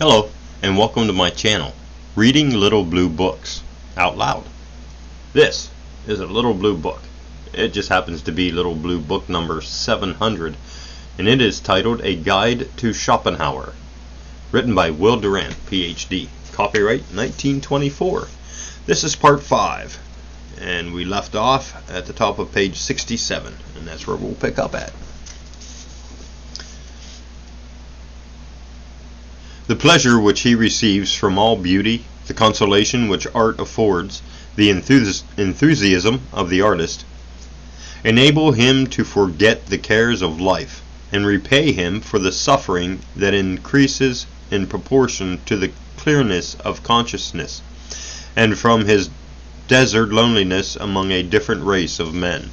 Hello, and welcome to my channel, Reading Little Blue Books Out Loud. This is a little blue book. It just happens to be little blue book number 700, and it is titled A Guide to Schopenhauer, written by Will Durant, PhD, copyright 1924. This is part 5, and we left off at the top of page 67, and that's where we'll pick up at. The pleasure which he receives from all beauty, the consolation which art affords, the enthusiasm of the artist, enable him to forget the cares of life, and repay him for the suffering that increases in proportion to the clearness of consciousness, and from his desert loneliness among a different race of men.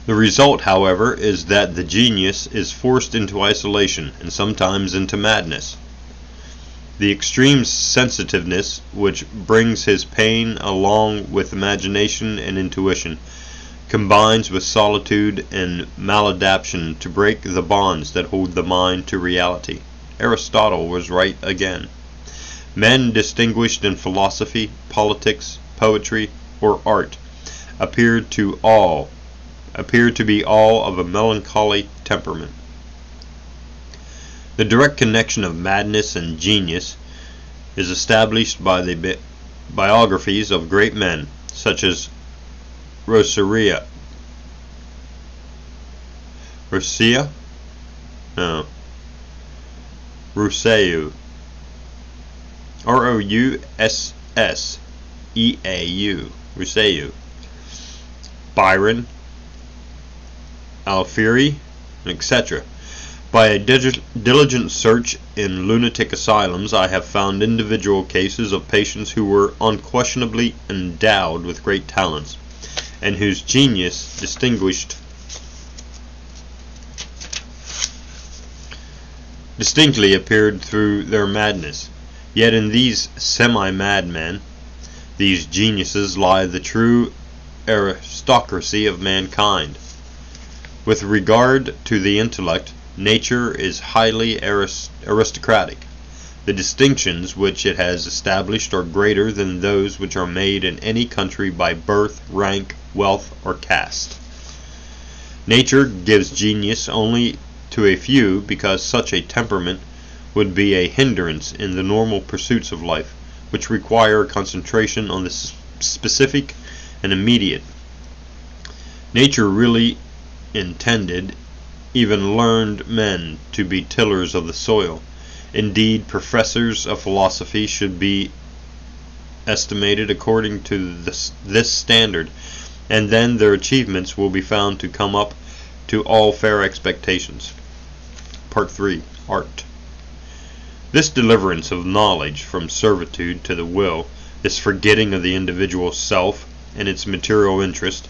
The result, however, is that the genius is forced into isolation and sometimes into madness. The extreme sensitiveness which brings his pain along with imagination and intuition combines with solitude and maladaptation to break the bonds that hold the mind to reality. Aristotle was right again. Men distinguished in philosophy, politics, poetry, or art appear to be all of a melancholy temperament. The direct connection of madness and genius is established by the biographies of great men, such as Rousseau, R-O-U-S-S-E-A-U, Rousseau, Byron, Alfieri, etc. By a diligent search in lunatic asylums, I have found individual cases of patients who were unquestionably endowed with great talents, and whose genius distinctly appeared through their madness. Yet in these semi-madmen, these geniuses, lie the true aristocracy of mankind. With regard to the intellect, nature is highly aristocratic. The distinctions which it has established are greater than those which are made in any country by birth, rank, wealth, or caste. Nature gives genius only to a few because such a temperament would be a hindrance in the normal pursuits of life, which require concentration on the specific and immediate. Nature really intended even learned men to be tillers of the soil. Indeed, professors of philosophy should be estimated according to this standard, and then their achievements will be found to come up to all fair expectations. Part 3. Art. This deliverance of knowledge from servitude to the will, this forgetting of the individual self and its material interest,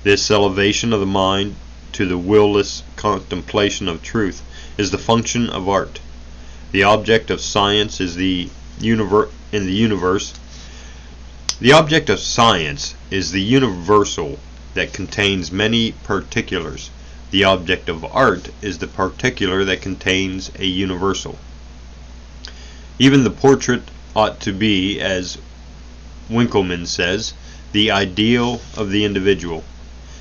this elevation of the mind to the will-less contemplation of truth, is the function of art. The object of science is the universe. The object of science is the universal that contains many particulars. The object of art is the particular that contains a universal. Even the portrait ought to be, as Winckelmann says, the ideal of the individual.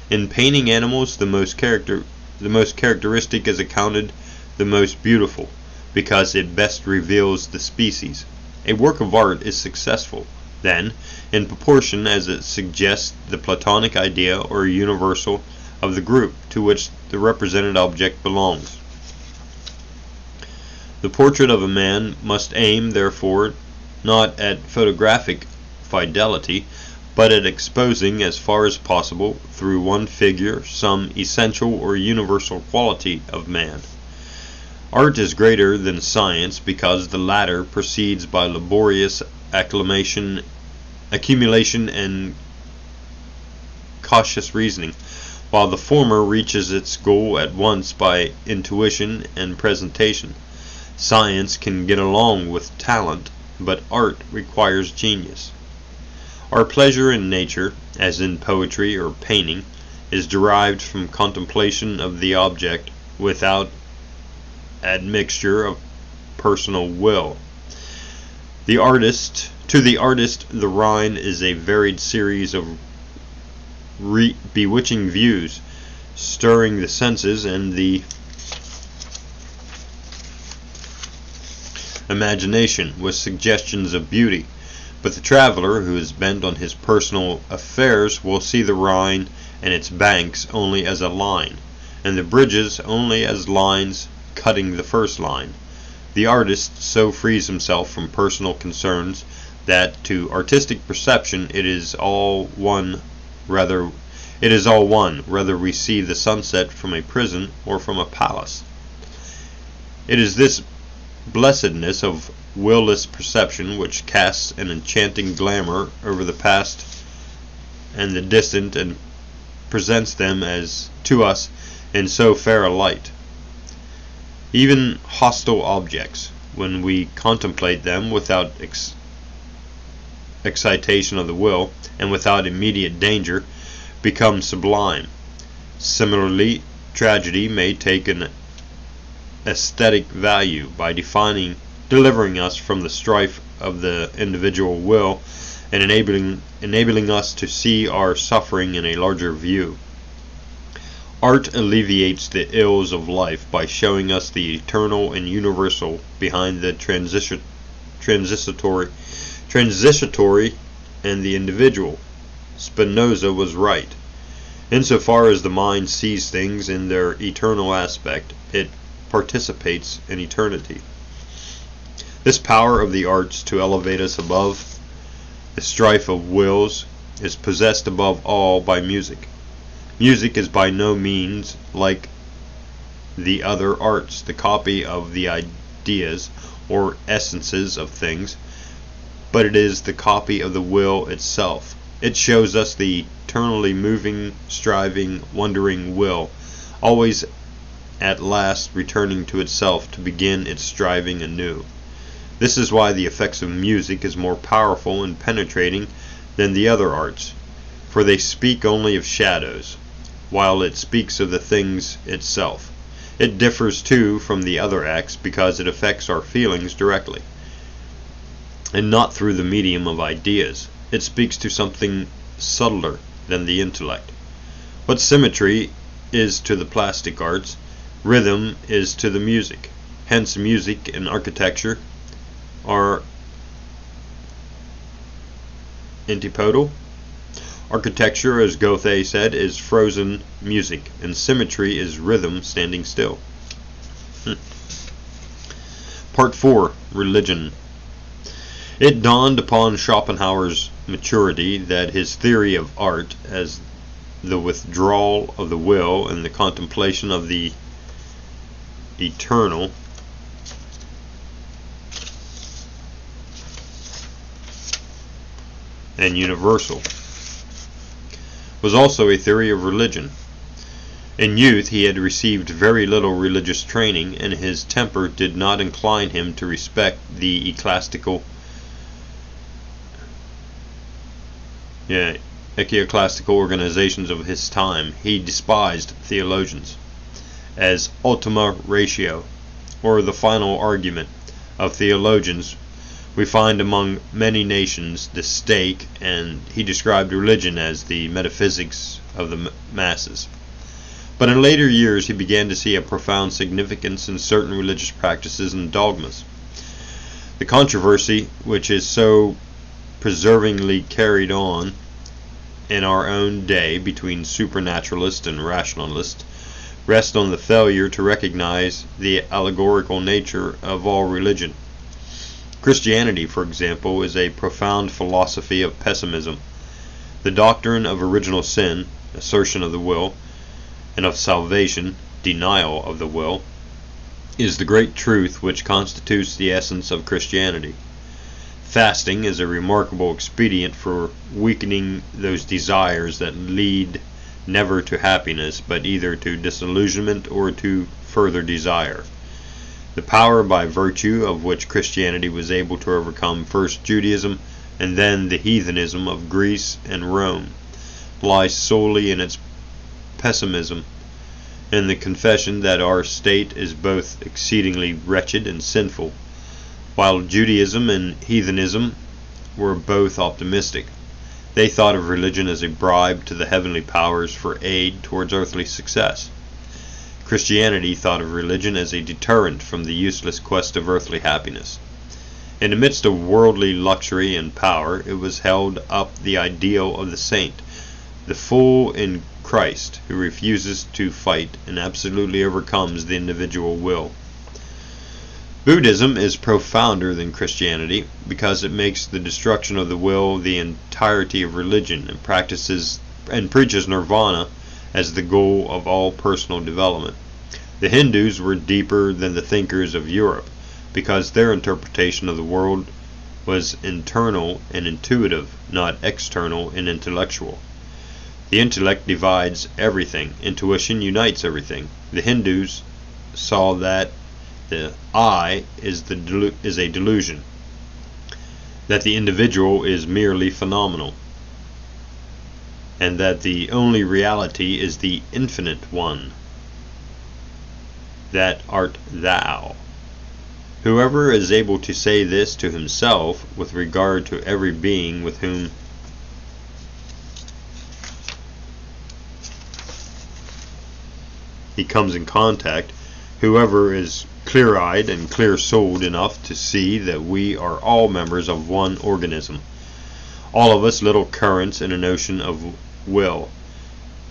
In painting animals, the most characteristic is accounted the most beautiful, because it best reveals the species. A work of art is successful, then, in proportion as it suggests the Platonic idea or universal of the group to which the represented object belongs. The portrait of a man must aim, therefore, not at photographic fidelity, but at exposing as far as possible through one figure some essential or universal quality of man. Art is greater than science because the latter proceeds by laborious accumulation and cautious reasoning, while the former reaches its goal at once by intuition and presentation. Science can get along with talent, but art requires genius. Our pleasure in nature, as in poetry or painting, is derived from contemplation of the object without admixture of personal will. To the artist, the Rhine is a varied series of bewitching views, stirring the senses and the imagination with suggestions of beauty. But the traveler who is bent on his personal affairs will see the Rhine and its banks only as a line, and the bridges only as lines cutting the first line. The artist so frees himself from personal concerns that to artistic perception it is all one, whether we see the sunset from a prison or from a palace. It is this blessedness of will-less perception which casts an enchanting glamour over the past and the distant, and presents them as to us in so fair a light. Even hostile objects, when we contemplate them without excitation of the will and without immediate danger, become sublime. Similarly, tragedy may take an aesthetic value by delivering us from the strife of the individual will and enabling us to see our suffering in a larger view. Art alleviates the ills of life by showing us the eternal and universal behind the transitory and the individual. Spinoza was right. Insofar as the mind sees things in their eternal aspect, it participates in eternity. This power of the arts to elevate us above the strife of wills is possessed above all by music. Music is by no means like the other arts, the copy of the ideas or essences of things, but it is the copy of the will itself. It shows us the eternally moving, striving, wondering will, always at last returning to itself to begin its striving anew. This is why the effects of music is more powerful and penetrating than the other arts, for they speak only of shadows, while it speaks of the things itself. It differs too from the other acts because it affects our feelings directly, and not through the medium of ideas. It speaks to something subtler than the intellect. What symmetry is to the plastic arts, rhythm is to the music. Hence music and architecture are antipodal. Architecture, as Goethe said, is frozen music, and symmetry is rhythm standing still. Part 4. Religion. It dawned upon Schopenhauer's maturity that his theory of art as the withdrawal of the will and the contemplation of the eternal and universal was also a theory of religion. In youth he had received very little religious training, and his temper did not incline him to respect the ecclesiastical organizations of his time. He despised theologians as ultima ratio, or the final argument of theologians. We find among many nations the stake, and he described religion as the metaphysics of the masses. But in later years he began to see a profound significance in certain religious practices and dogmas. The controversy which is so perseveringly carried on in our own day between supernaturalist and rationalist rests on the failure to recognize the allegorical nature of all religion. Christianity, for example, is a profound philosophy of pessimism. The doctrine of original sin, assertion of the will, and of salvation, denial of the will, is the great truth which constitutes the essence of Christianity. Fasting is a remarkable expedient for weakening those desires that lead never to happiness, but either to disillusionment or to further desire. The power by virtue of which Christianity was able to overcome first Judaism and then the heathenism of Greece and Rome lies solely in its pessimism, in the confession that our state is both exceedingly wretched and sinful, while Judaism and heathenism were both optimistic. They thought of religion as a bribe to the heavenly powers for aid towards earthly success. Christianity thought of religion as a deterrent from the useless quest of earthly happiness. In the midst of worldly luxury and power, it was held up the ideal of the saint, the fool in Christ who refuses to fight and absolutely overcomes the individual will. Buddhism is profounder than Christianity because it makes the destruction of the will the entirety of religion and preaches nirvana as the goal of all personal development. The Hindus were deeper than the thinkers of Europe because their interpretation of the world was internal and intuitive, not external and intellectual. The intellect divides everything. Intuition unites everything. The Hindus saw that the I is a delusion, that the individual is merely phenomenal, and that the only reality is the infinite one, that art thou. Whoever is able to say this to himself with regard to every being with whom he comes in contact, whoever is clear-eyed and clear-souled enough to see that we are all members of one organism, all of us little currents in an ocean of will,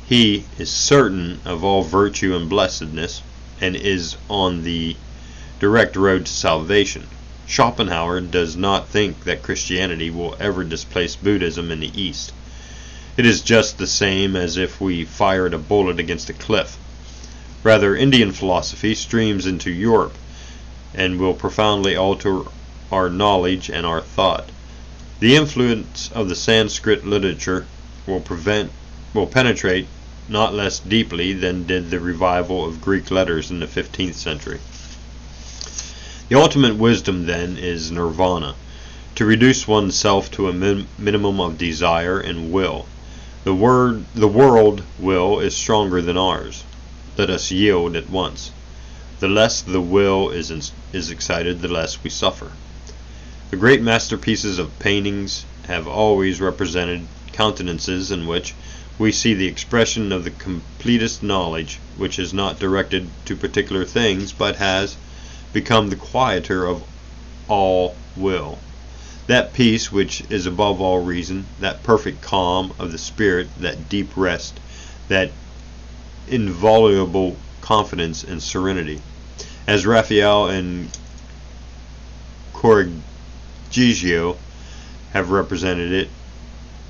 he is certain of all virtue and blessedness, and is on the direct road to salvation. Schopenhauer does not think that Christianity will ever displace Buddhism in the East. It is just the same as if we fired a bullet against a cliff. Rather, Indian philosophy streams into Europe and will profoundly alter our knowledge and our thought. The influence of the Sanskrit literature will penetrate not less deeply than did the revival of Greek letters in the 15th century. The ultimate wisdom, then, is nirvana, to reduce oneself to a minimum of desire and will. The world will is stronger than ours. Let us yield at once. The less the will is excited, the less we suffer. The great masterpieces of paintings have always represented countenances in which we see the expression of the completest knowledge, which is not directed to particular things, but has become the quieter of all will. That peace which is above all reason, that perfect calm of the spirit, that deep rest, that inviolable confidence and serenity, as Raphael and Correggio have represented it,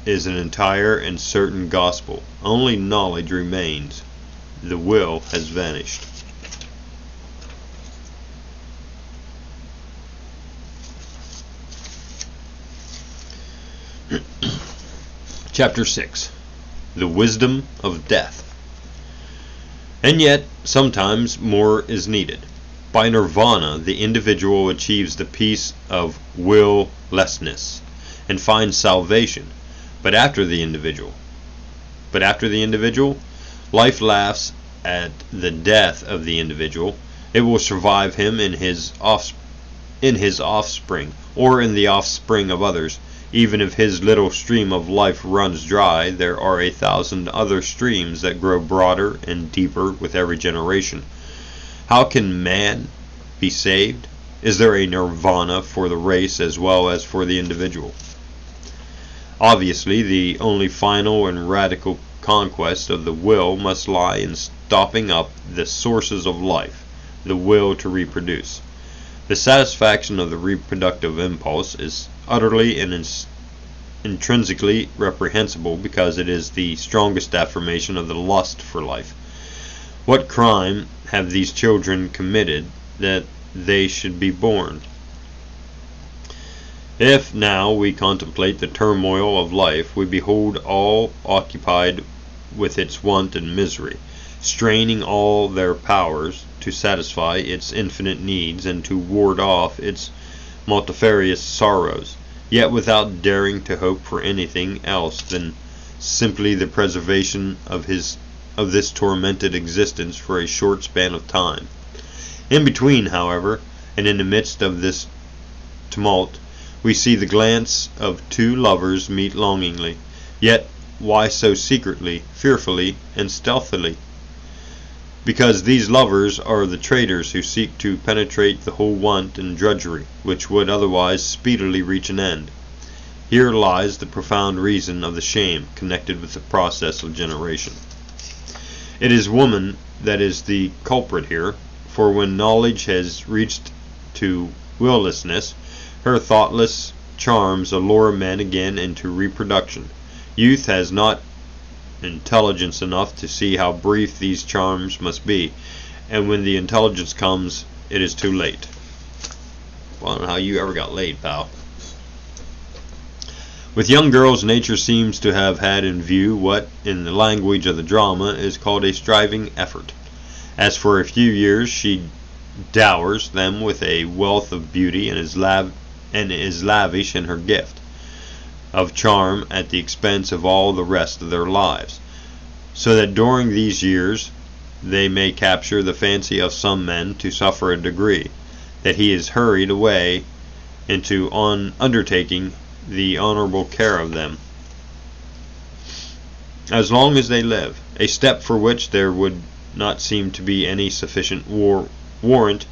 is an entire and certain gospel. Only knowledge remains. The will has vanished. Chapter 6. The Wisdom of Death. And yet, sometimes more is needed. By nirvana, the individual achieves the peace of will-lessness and finds salvation. But after the individual, life laughs at the death of the individual. It will survive him in his offspring, or in the offspring of others. Even if his little stream of life runs dry, there are 1,000 other streams that grow broader and deeper with every generation. How can man be saved? Is there a nirvana for the race as well as for the individual? Obviously, the only final and radical conquest of the will must lie in stopping up the sources of life, the will to reproduce. The satisfaction of the reproductive impulse is utterly and intrinsically reprehensible because it is the strongest affirmation of the lust for life. What crime have these children committed that they should be born? If now we contemplate the turmoil of life, we behold all occupied with its want and misery, straining all their powers to satisfy its infinite needs and to ward off its multifarious sorrows, yet without daring to hope for anything else than simply the preservation of this tormented existence for a short span of time. In between, however, and in the midst of this tumult, we see the glance of two lovers meet longingly. Yet why so secretly, fearfully, and stealthily? Because these lovers are the traitors who seek to penetrate the whole want and drudgery, which would otherwise speedily reach an end. Here lies the profound reason of the shame connected with the process of generation. It is woman that is the culprit here, for when knowledge has reached to willlessness, her thoughtless charms allure men again into reproduction. Youth has not intelligence enough to see how brief these charms must be, and when the intelligence comes, it is too late. Well, I don't know how you ever got laid, pal. With young girls, nature seems to have had in view what, in the language of the drama, is called a striving effort. As for a few years, she dowers them with a wealth of beauty and is lavish in her gift of charm at the expense of all the rest of their lives, so that during these years they may capture the fancy of some men to suffer a degree, that he is hurried away into undertaking the honorable care of them, as long as they live, a step for which there would not seem to be any sufficient warrant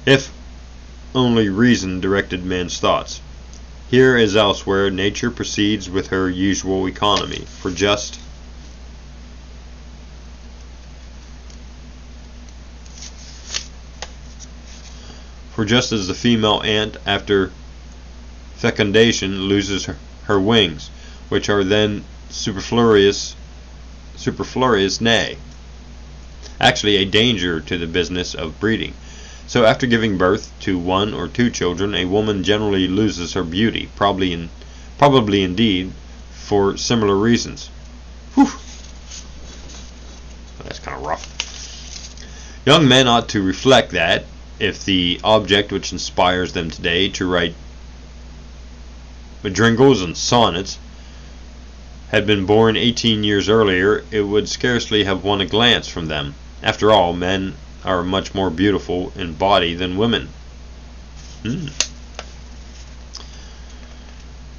if only reason directed men's thoughts. Here as elsewhere, nature proceeds with her usual economy, for just as the female ant after fecundation loses her wings, which are then superfluous, nay, actually a danger to the business of breeding. So after giving birth to one or two children, a woman generally loses her beauty, probably indeed for similar reasons. Whew. That's kind of rough. Young men ought to reflect that, if the object which inspires them today to write madrigals and sonnets had been born 18 years earlier, it would scarcely have won a glance from them. After all, men are much more beautiful in body than women. It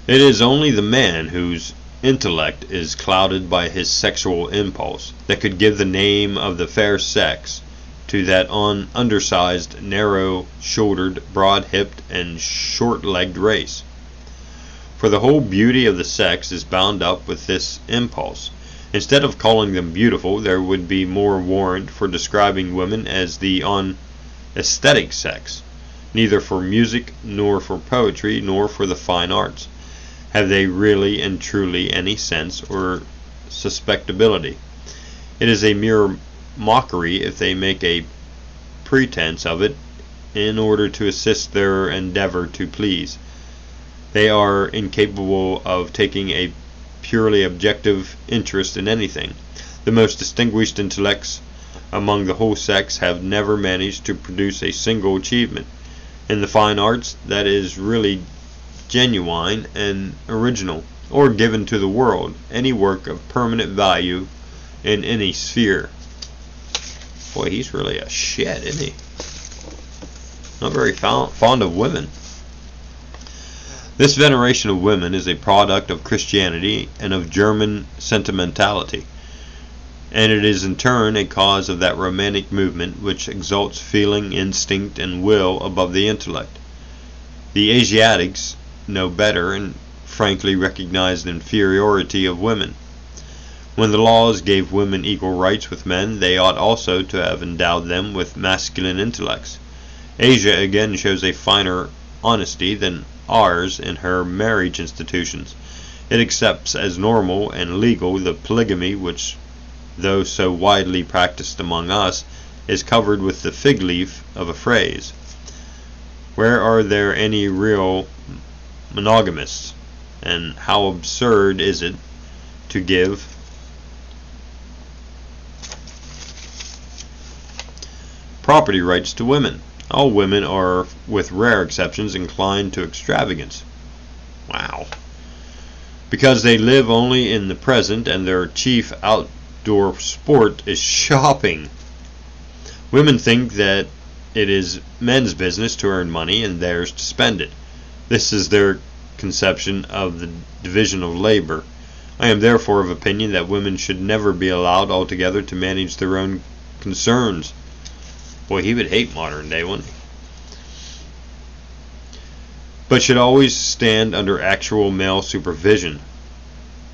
is only the man whose intellect is clouded by his sexual impulse that could give the name of the fair sex to that undersized, narrow-shouldered, broad-hipped, and short-legged race. For the whole beauty of the sex is bound up with this impulse. Instead of calling them beautiful, there would be more warrant for describing women as the aesthetic sex. Neither for music, nor for poetry, nor for the fine arts have they really and truly any sense or susceptibility. It is a mere mockery if they make a pretense of it in order to assist their endeavor to please. They are incapable of taking a purely objective interest in anything. The most distinguished intellects among the whole sex have never managed to produce a single achievement in the fine arts that is really genuine and original, or given to the world any work of permanent value in any sphere. Boy, he's really a shit, isn't he? Not very fond of women. This veneration of women is a product of Christianity and of German sentimentality, and it is in turn a cause of that romantic movement which exalts feeling, instinct, and will above the intellect. The Asiatics know better and frankly recognize the inferiority of women. When the laws gave women equal rights with men, they ought also to have endowed them with masculine intellects. Asia again shows a finer honesty than ours in her marriage institutions. It accepts as normal and legal the polygamy which, though so widely practiced among us, is covered with the fig leaf of a phrase. Where are there any real monogamists? And how absurd is it to give property rights to women? All women are, with rare exceptions, inclined to extravagance. Wow. Because they live only in the present and their chief outdoor sport is shopping. Women think that it is men's business to earn money and theirs to spend it. This is their conception of the division of labor. I am therefore of opinion that women should never be allowed altogether to manage their own concerns. Boy, he would hate modern day, wouldn't he? But should always stand under actual male supervision,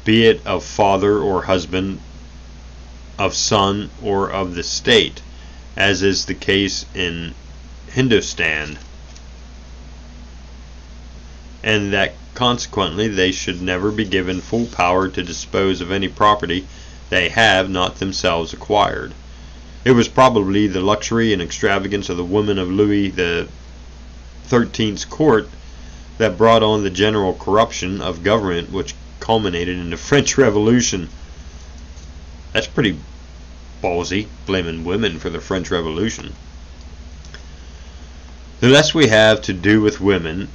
be it of father or husband, of son or of the state, as is the case in Hindustan, and that consequently they should never be given full power to dispose of any property they have not themselves acquired. It was probably the luxury and extravagance of the women of Louis XIII's court that brought on the general corruption of government which culminated in the French Revolution. That's pretty ballsy, blaming women for the French Revolution. The less we have to do with women,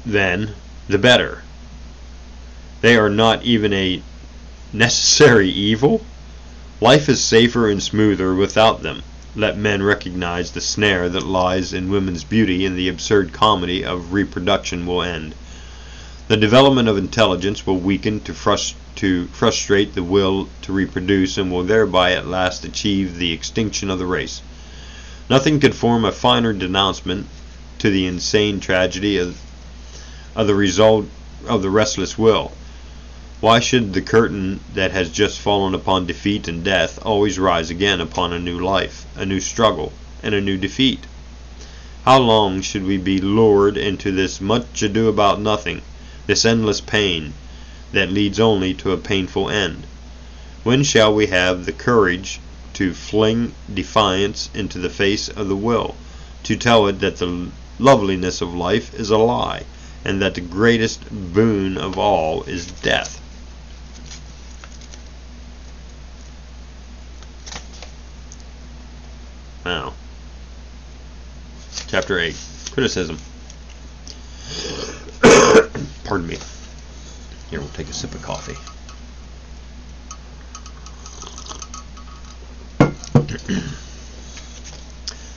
then, the better. They are not even a necessary evil. Life is safer and smoother without them. Let men recognize the snare that lies in women's beauty, and the absurd comedy of reproduction will end. The development of intelligence will weaken to frustrate the will to reproduce, and will thereby at last achieve the extinction of the race. Nothing could form a finer denouncement to the insane tragedy of the result of the restless will. Why should the curtain that has just fallen upon defeat and death always rise again upon a new life, a new struggle, and a new defeat? How long should we be lured into this much ado about nothing, this endless pain that leads only to a painful end? When shall we have the courage to fling defiance into the face of the will, to tell it that the loveliness of life is a lie, and that the greatest boon of all is death? Now, Chapter 8, Criticism. Pardon me. Here, we'll take a sip of coffee.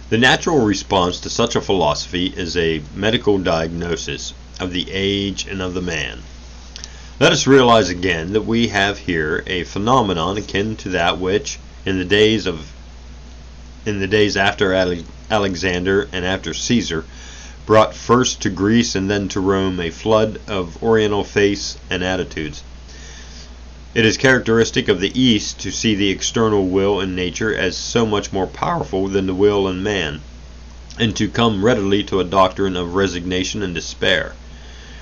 The natural response to such a philosophy is a medical diagnosis of the age and of the man. Let us realize again that we have here a phenomenon akin to that which, in the days after Alexander and after Caesar, brought first to Greece and then to Rome a flood of oriental faiths and attitudes. It is characteristic of the East to see the external will in nature as so much more powerful than the will in man, and to come readily to a doctrine of resignation and despair.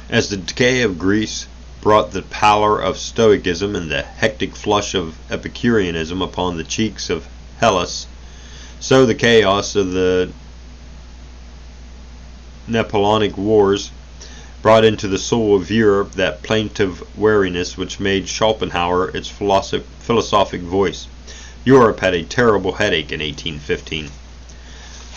As the decay of Greece brought the pallor of Stoicism and the hectic flush of Epicureanism upon the cheeks of Hellas, so the chaos of the Napoleonic Wars brought into the soul of Europe that plaintive weariness which made Schopenhauer its philosophic voice. Europe had a terrible headache in 1815.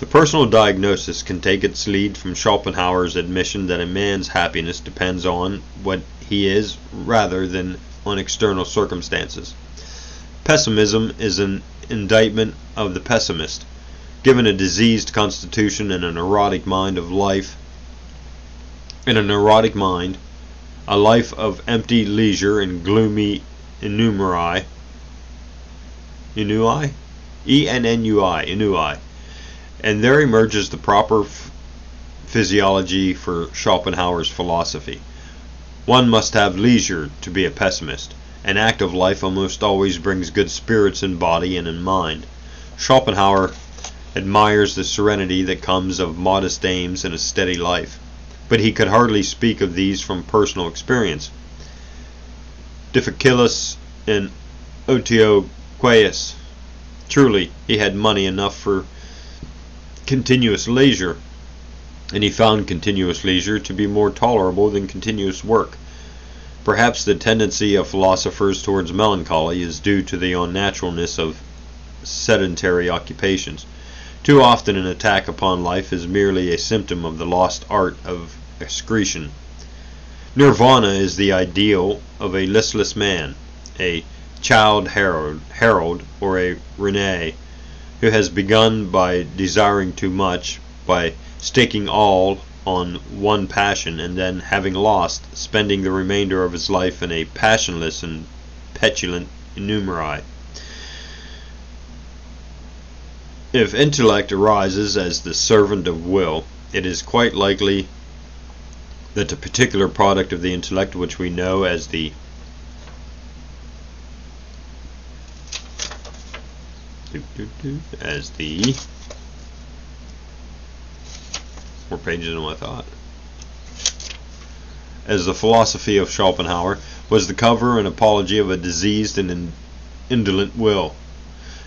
The personal diagnosis can take its lead from Schopenhauer's admission that a man's happiness depends on what he is rather than on external circumstances. Pessimism is an indictment of the pessimist. Given a diseased constitution and a neurotic mind, a life of empty leisure and gloomy ennui, and there emerges the proper physiology for Schopenhauer's philosophy. One must have leisure to be a pessimist. An active life almost always brings good spirits in body and in mind. Schopenhauer admires the serenity that comes of modest aims and a steady life, but he could hardly speak of these from personal experience. Difficilis and otio quaes. Truly, he had money enough for continuous leisure, and he found continuous leisure to be more tolerable than continuous work. Perhaps the tendency of philosophers towards melancholy is due to the unnaturalness of sedentary occupations. Too often an attack upon life is merely a symptom of the lost art of excretion. Nirvana is the ideal of a listless man, a Childe Harold, or a Rene, who has begun by desiring too much, by staking all on one passion, and then, having lost, spending the remainder of his life in a passionless and petulant ennui. If intellect arises as the servant of will, it is quite likely that the particular product of the intellect, which we know as the more pages than I thought. As the philosophy of Schopenhauer was the cover and apology of a diseased and indolent will.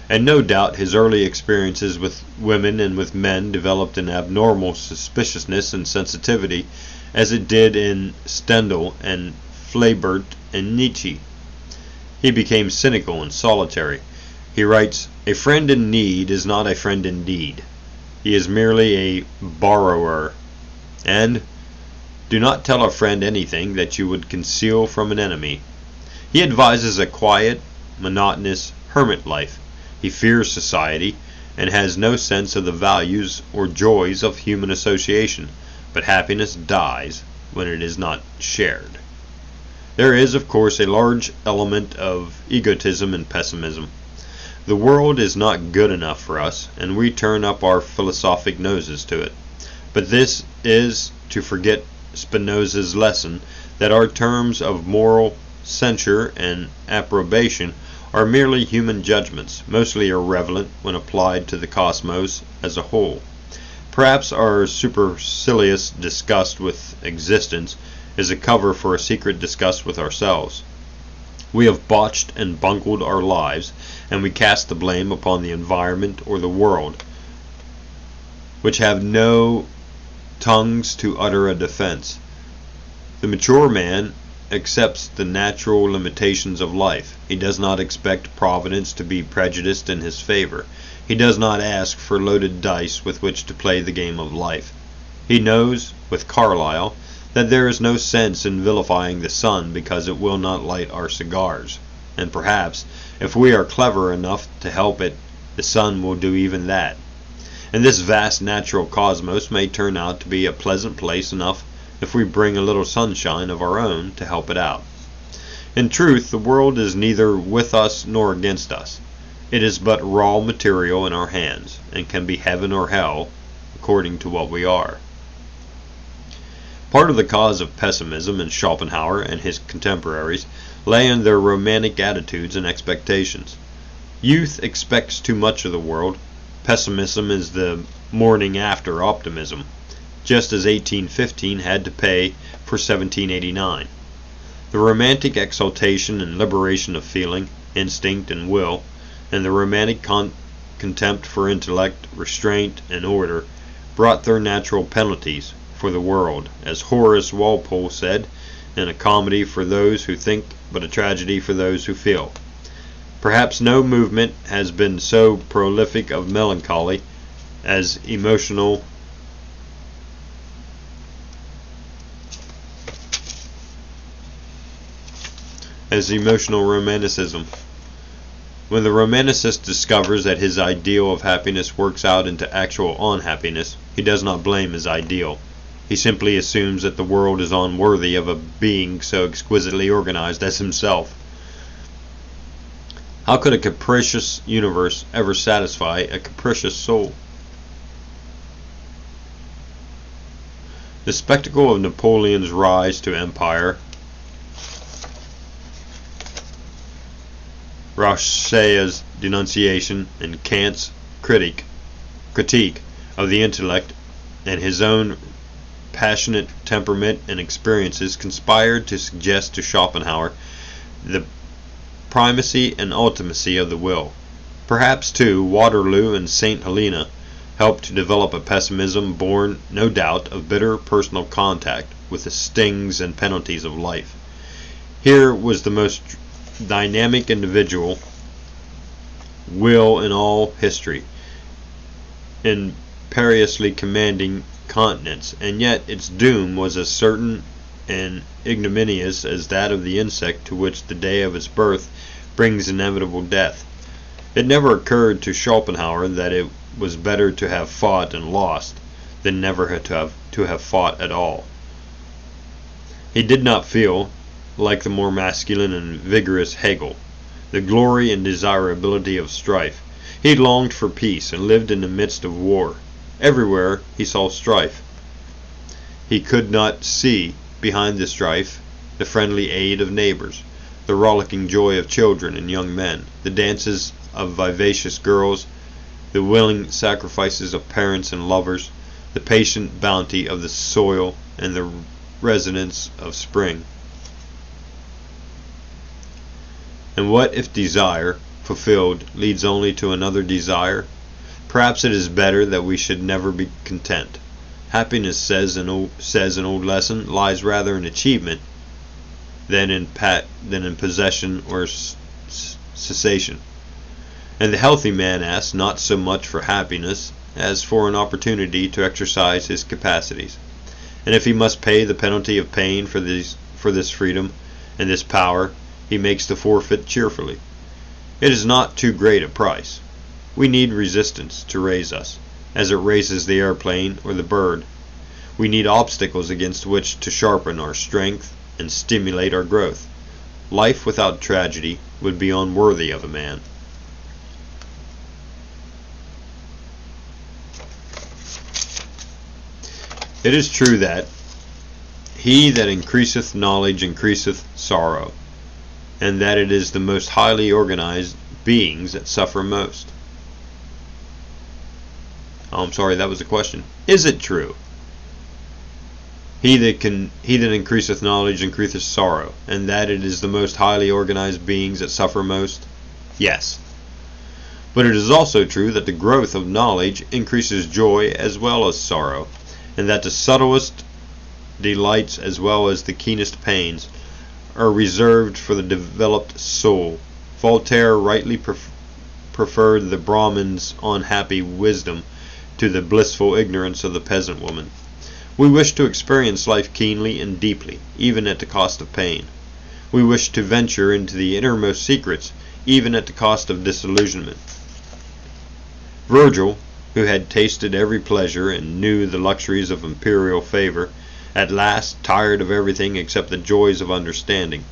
And no doubt his early experiences with women and with men developed an abnormal suspiciousness and sensitivity, as it did in Stendhal and Flaubert and Nietzsche. He became cynical and solitary. He writes, "A friend in need is not a friend indeed. He is merely a borrower." And do not tell a friend anything that you would conceal from an enemy. He advises a quiet, monotonous hermit life. He fears society, and has no sense of the values or joys of human association, but happiness dies when it is not shared. There is, of course, a large element of egotism and pessimism. The world is not good enough for us, and we turn up our philosophic noses to it. But this is to forget Spinoza's lesson that our terms of moral censure and approbation are merely human judgments, mostly irrelevant when applied to the cosmos as a whole. Perhaps our supercilious disgust with existence is a cover for a secret disgust with ourselves. We have botched and bungled our lives, and we cast the blame upon the environment or the world, which have no tongues to utter a defense. The mature man accepts the natural limitations of life. He does not expect Providence to be prejudiced in his favor. He does not ask for loaded dice with which to play the game of life. He knows, with Carlyle, that there is no sense in vilifying the sun because it will not light our cigars, and perhaps, if we are clever enough to help it, the sun will do even that. And this vast natural cosmos may turn out to be a pleasant place enough if we bring a little sunshine of our own to help it out. In truth, the world is neither with us nor against us. It is but raw material in our hands, and can be heaven or hell, according to what we are. Part of the cause of pessimism in Schopenhauer and his contemporaries lay in their romantic attitudes and expectations. Youth expects too much of the world. Pessimism is the morning after optimism, just as 1815 had to pay for 1789. The romantic exaltation and liberation of feeling, instinct, and will, and the romantic contempt for intellect, restraint, and order, brought their natural penalties for the world, as Horace Walpole said, in a comedy for those who think, but a tragedy for those who feel. Perhaps no movement has been so prolific of melancholy as emotional romanticism. When the romanticist discovers that his ideal of happiness works out into actual unhappiness, he does not blame his ideal. He simply assumes that the world is unworthy of a being so exquisitely organized as himself. How could a capricious universe ever satisfy a capricious soul? The spectacle of Napoleon's rise to empire, Rousseau's denunciation, and Kant's critique of the intellect, and his own passionate temperament and experiences conspired to suggest to Schopenhauer the primacy and ultimacy of the will. Perhaps, too, Waterloo and St. Helena helped to develop a pessimism born, no doubt, of bitter personal contact with the stings and penalties of life. Here was the most dynamic individual will in all history, imperiously commanding continents, and yet its doom was as certain and ignominious as that of the insect to which the day of its birth brings inevitable death. It never occurred to Schopenhauer that it was better to have fought and lost than never to have fought at all. He did not feel, like the more masculine and vigorous Hegel, the glory and desirability of strife. He longed for peace and lived in the midst of war. Everywhere he saw strife. He could not see behind the strife the friendly aid of neighbors, the rollicking joy of children and young men, the dances of vivacious girls, the willing sacrifices of parents and lovers, the patient bounty of the soil, and the resonance of spring. And what if desire, fulfilled, leads only to another desire? Perhaps it is better that we should never be content. Happiness, says an old lesson, lies rather in achievement than in possession or cessation. And the healthy man asks not so much for happiness as for an opportunity to exercise his capacities. And if he must pay the penalty of pain for this freedom and this power, he makes the forfeit cheerfully. It is not too great a price. We need resistance to raise us, as it raises the airplane or the bird. We need obstacles against which to sharpen our strength and stimulate our growth. Life without tragedy would be unworthy of a man. It is true that he that increaseth knowledge increaseth sorrow, and that it is the most highly organized beings that suffer most. Oh, I'm sorry, that was a question. Is it true? He that increaseth knowledge increaseth sorrow, and that it is the most highly organized beings that suffer most? Yes. But it is also true that the growth of knowledge increases joy as well as sorrow, and that the subtlest delights as well as the keenest pains are reserved for the developed soul. Voltaire rightly preferred the Brahmin's unhappy wisdom to the blissful ignorance of the peasant woman. We wish to experience life keenly and deeply, even at the cost of pain. We wish to venture into the innermost secrets, even at the cost of disillusionment. Virgil, who had tasted every pleasure and knew the luxuries of imperial favor, at last tired of everything except the joys of understanding.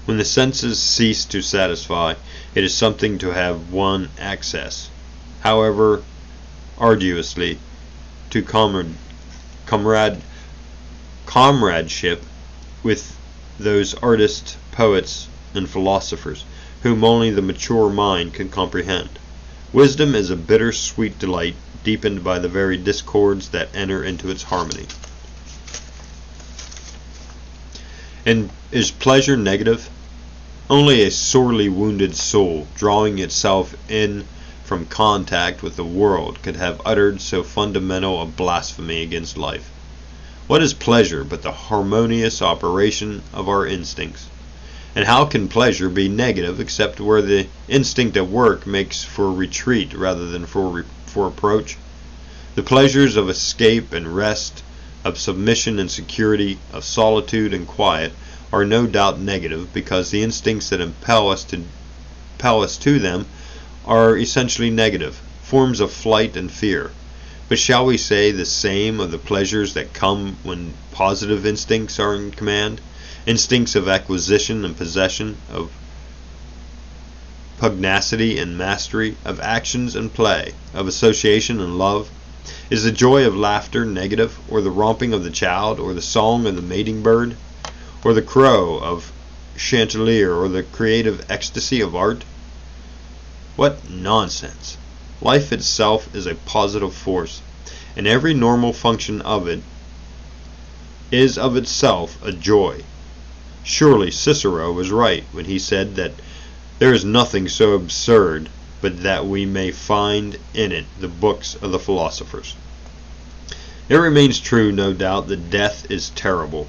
When the senses cease to satisfy, it is something to have won access, however arduously, to comradeship with those artists, poets, and philosophers, whom only the mature mind can comprehend. Wisdom is a bitter sweet delight, deepened by the very discords that enter into its harmony. And is pleasure negative? Only a sorely wounded soul, drawing itself in from contact with the world, could have uttered so fundamental a blasphemy against life. What is pleasure but the harmonious operation of our instincts? And how can pleasure be negative except where the instinct at work makes for retreat rather than for approach? The pleasures of escape and rest, of submission and security, of solitude and quiet, are no doubt negative, because the instincts that impel us to them are essentially negative, forms of flight and fear. But shall we say the same of the pleasures that come when positive instincts are in command? Instincts of acquisition and possession, of pugnacity and mastery, of actions and play, of association and love? Is the joy of laughter negative, or the romping of the child, or the song of the mating bird, or the crow of Chanticleer, or the creative ecstasy of art? What nonsense! Life itself is a positive force, and every normal function of it is of itself a joy. Surely Cicero was right when he said that there is nothing so absurd but that we may find in it the books of the philosophers. It remains true, no doubt, that death is terrible.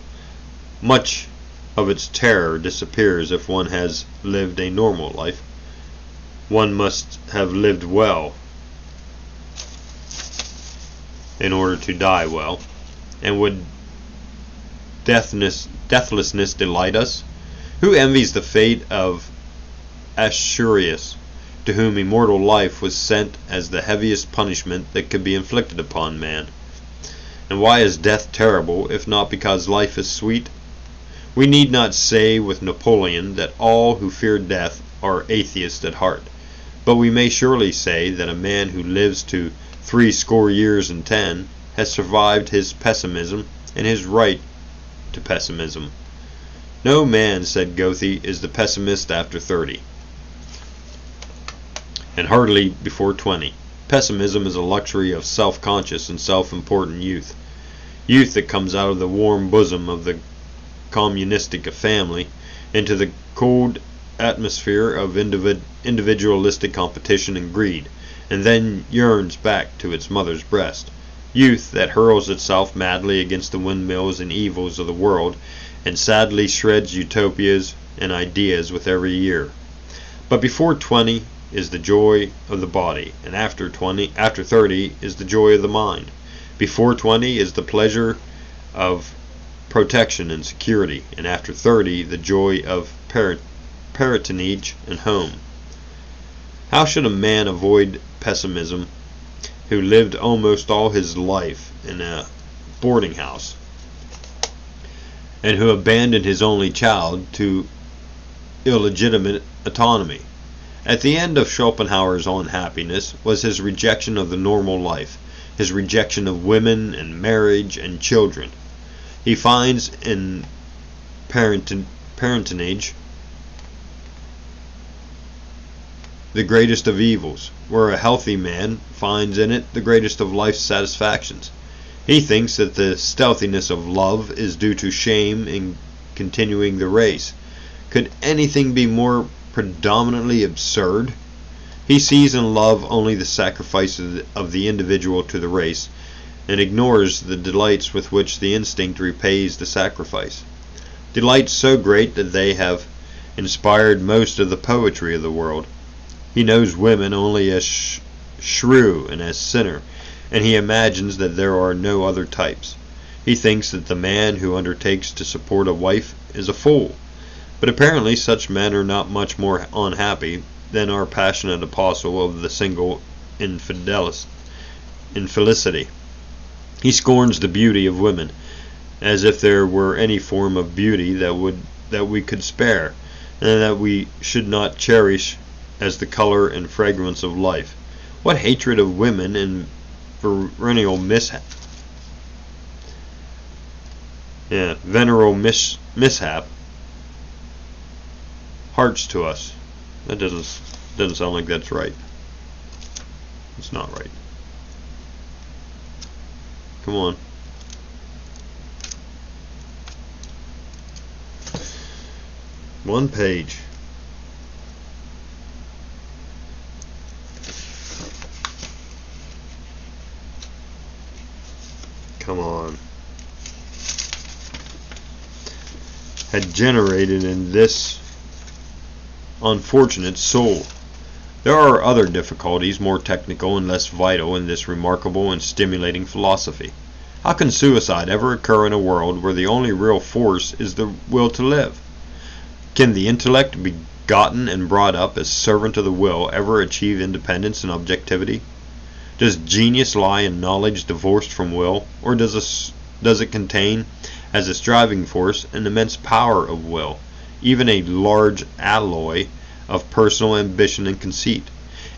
Much of its terror disappears if one has lived a normal life. One must have lived well in order to die well. And would deathlessness delight us? Who envies the fate of Ashurius, to whom immortal life was sent as the heaviest punishment that could be inflicted upon man? And why is death terrible, if not because life is sweet? We need not say with Napoleon that all who fear death are atheists at heart, but we may surely say that a man who lives to 80 years and 10 has survived his pessimism and his right to pessimism. No man, said Goethe, is the pessimist after 30, and hardly before 20. Pessimism is a luxury of self-conscious and self-important youth. Youth that comes out of the warm bosom of the communistic family into the cold atmosphere of individualistic competition and greed, and then yearns back to its mother's breast. Youth that hurls itself madly against the windmills and evils of the world, and sadly shreds utopias and ideas with every year. But before 20 is the joy of the body, and after 30 is the joy of the mind. Before 20 is the pleasure of protection and security, and after 30 the joy of parentage and home. How should a man avoid pessimism who lived almost all his life in a boarding house, and who abandoned his only child to illegitimate autonomy? At the end of Schopenhauer's unhappiness was his rejection of the normal life, his rejection of women and marriage and children. He finds in parentage the greatest of evils, where a healthy man finds in it the greatest of life's satisfactions. He thinks that the stealthiness of love is due to shame in continuing the race. Could anything be more predominantly absurd? He sees in love only the sacrifice of the individual to the race, and ignores the delights with which the instinct repays the sacrifice. Delights so great that they have inspired most of the poetry of the world. He knows women only as shrew and as sinner, and he imagines that there are no other types. He thinks that the man who undertakes to support a wife is a fool, but apparently such men are not much more unhappy than our passionate apostle of the single infelicity. He scorns the beauty of women, as if there were any form of beauty that we could spare, and that we should not cherish as the color and fragrance of life. What hatred of women and venereal mishap hearts to us. That doesn't sound like that's right. It's not right. Come on. One page. Come on. Had generated in this unfortunate soul. There are other difficulties, more technical and less vital, in this remarkable and stimulating philosophy. How can suicide ever occur in a world where the only real force is the will to live? Can the intellect, begotten and brought up as servant of the will, ever achieve independence and objectivity? Does genius lie in knowledge divorced from will, or does it contain, as its driving force, an immense power of will, even a large alloy of personal ambition and conceit?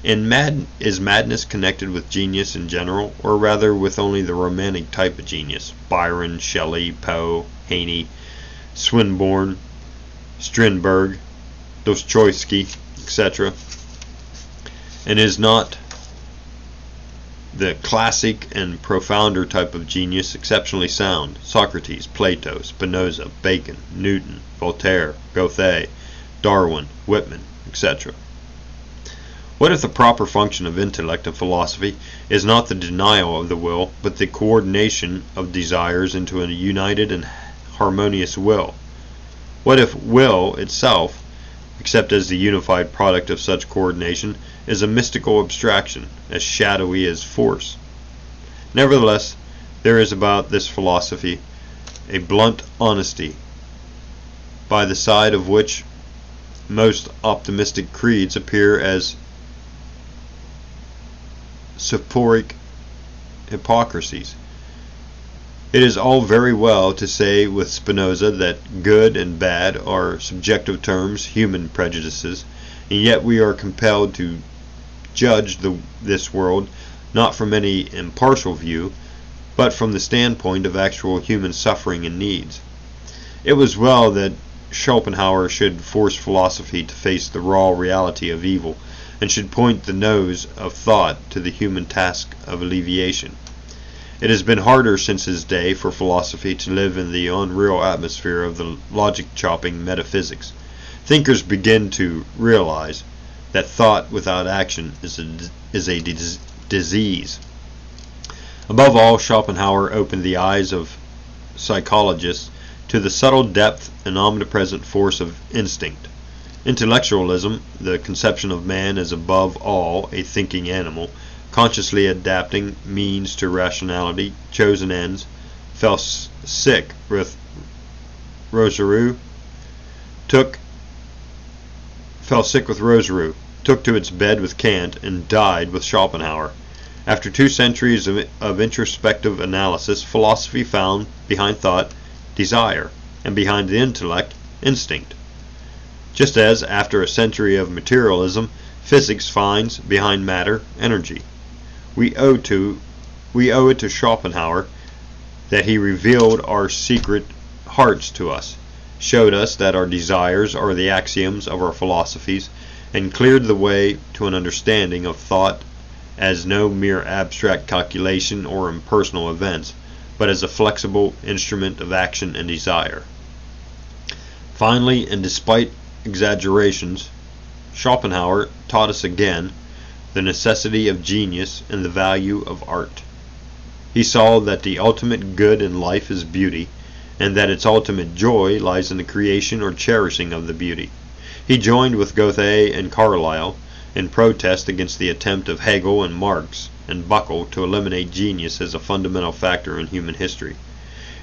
Is madness connected with genius in general, or rather with only the romantic type of genius? Byron, Shelley, Poe, Heine, Swinburne, Strindberg, Dostoevsky, etc. And is not the classic and profounder type of genius exceptionally sound? Socrates, Plato, Spinoza, Bacon, Newton, Voltaire, Goethe, Darwin, Whitman, etc. What if the proper function of intellect and philosophy is not the denial of the will, but the coordination of desires into a united and harmonious will? What if will itself, except as the unified product of such coordination, is a mystical abstraction, as shadowy as force? Nevertheless, there is about this philosophy a blunt honesty, by the side of which most optimistic creeds appear as soporific hypocrisies. It is all very well to say with Spinoza that good and bad are subjective terms, human prejudices, and yet we are compelled to judge this world not from any impartial view, but from the standpoint of actual human suffering and needs. It was well that Schopenhauer should force philosophy to face the raw reality of evil, and should point the nose of thought to the human task of alleviation. It has been harder since his day for philosophy to live in the unreal atmosphere of the logic-chopping metaphysics. Thinkers begin to realize that thought without action is a disease. Above all, Schopenhauer opened the eyes of psychologists to the subtle depth and omnipresent force of instinct. Intellectualism, the conception of man as above all a thinking animal, consciously adapting means to rationality, chosen ends, fell sick with Roseau, took to its bed with Kant, and died with Schopenhauer. After 2 centuries of introspective analysis, philosophy found behind thought desire, and behind the intellect instinct. Just as, after a century of materialism, physics finds behind matter energy. We owe it to Schopenhauer that he revealed our secret hearts to us, showed us that our desires are the axioms of our philosophies, and cleared the way to an understanding of thought as no mere abstract calculation or impersonal events, but as a flexible instrument of action and desire. Finally, and despite exaggerations, Schopenhauer taught us again the necessity of genius and the value of art. He saw that the ultimate good in life is beauty, and that its ultimate joy lies in the creation or cherishing of the beauty. He joined with Goethe and Carlyle in protest against the attempt of Hegel and Marx and Buckle to eliminate genius as a fundamental factor in human history.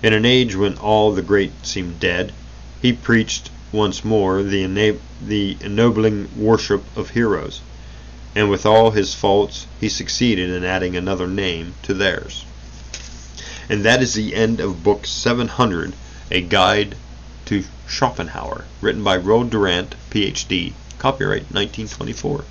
In an age when all the great seemed dead, he preached once more the ennobling worship of heroes, and with all his faults he succeeded in adding another name to theirs. And that is the end of Book 700, A Guide to Schopenhauer, written by Roald Durant, Ph.D., copyright 1924.